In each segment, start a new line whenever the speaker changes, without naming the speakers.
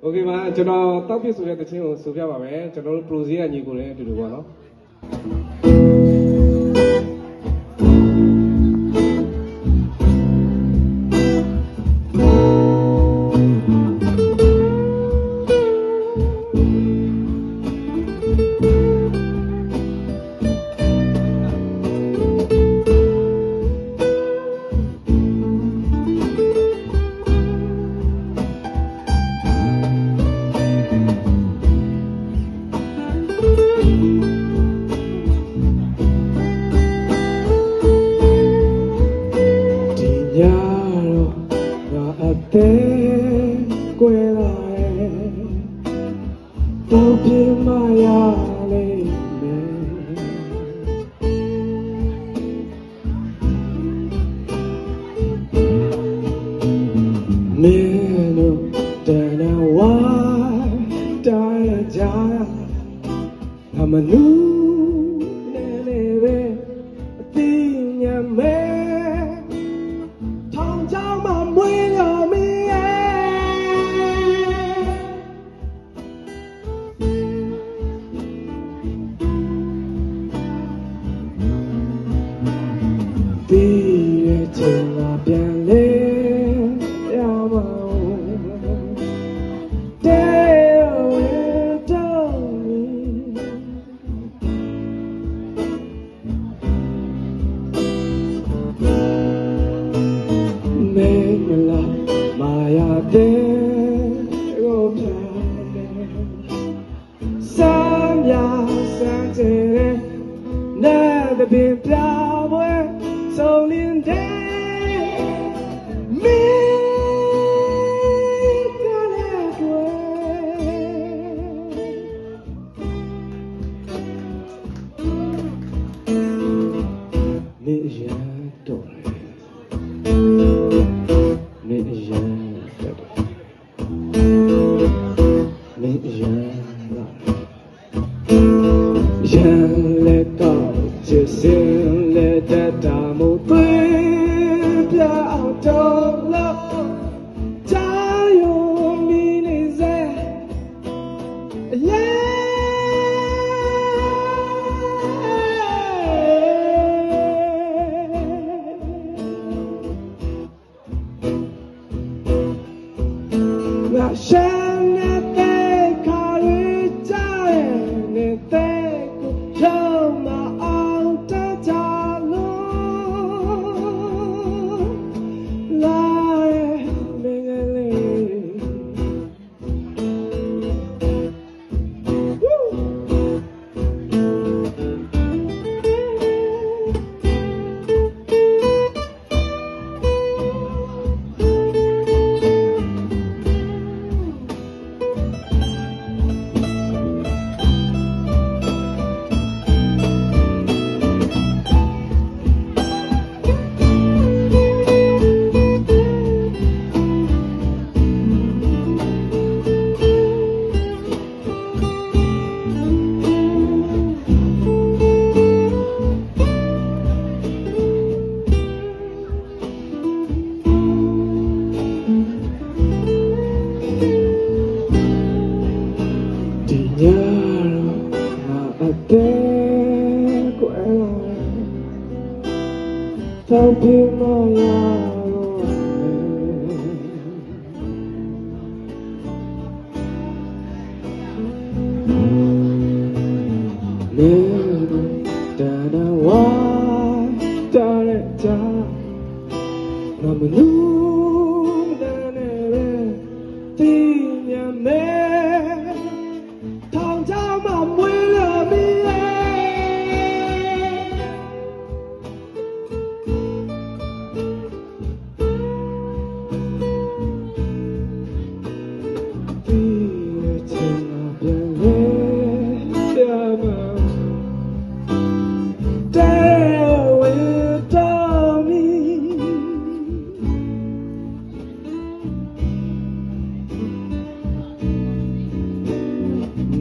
OK ပါကျွန်တော်တောက်ပြဆိုတဲ့တခြင်းကိုဆိုပြပါမယ်ကျွန်တော်တို့ pro စီးရညီကိုလည်းအတူတူပေါ့နော်ကွယ်လာရဲ့သူပြမရလိမ့်မယ်မင်းတို့တန်နာဝါတိုင်းကြငါမနူးနေနေပဲအသိဉာဏ်မဲ့ထောင်ချောင်းမှာမွေးလို့မင်းဒီရဲ့ချိန်မှာပြန်လေရမအောင်တဲ့ဝေတောင်းမေမလာမာယာတဲ့ကိုပြတယ်စမ်းပြစမ်းတဲ့နဲ့တပင်ပြပွဲဆုံးလင်းတဲ့မင်းကလည်းကွယ်နေရတော့နေရတော့နေရလာရလက်တော့ချစ်စင်လက်တာမို့တွေးပြောင်းတော့လို့ကြာရုံမီနေစေအရေးငါရှမ်းနေတဲ့ခါရကြရဲ့နေတဲ့ကိုချုံမအောင်တကြလို့လာရဲ့မင်္ဂလေးညတော့ငါအတဲ့ကွယ်လာတောင်းပြမရတော့လေတန်နာဝါတိုင်းကြငါမနူးနေနေပဲသိမြတ်မဲထောင်ချောင်းမှာမွေးလို့မင်းဒီချိန်မှာပြန်လေရမတဲ့ဝေတောင်းမီ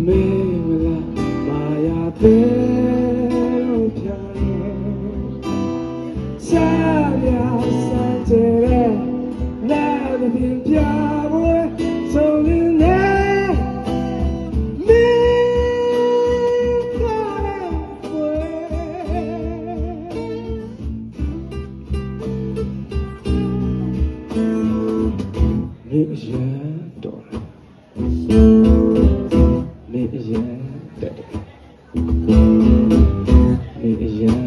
မေမလာမာယာတဲ့ဖြာဆရာဆန်းတဲ့နာမည်ပြပွဲဆုံးနေ တော်မင်းအရင်တက်တယ်မင်းအရင်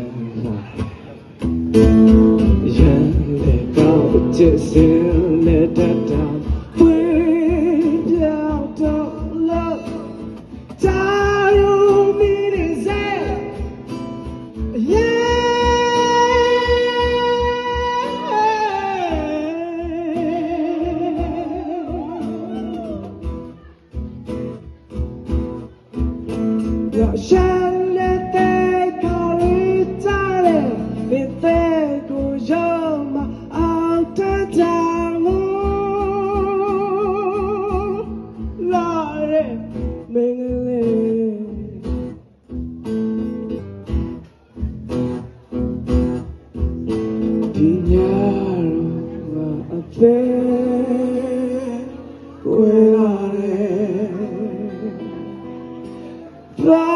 လာရန်လေကောက်ချစ်စင်လက်တတောင်ဝေးပြောင်းတော့လို့တာရုံမီနေစေရှမ်းလက်တဲ့ခေါ်ရကြတယ်ဒီတဲ့ကိုရောက်မအောင်တတ်တာလို့လာရဲမင်းလေးဒီညတော့အသေးဝဲလာတယ်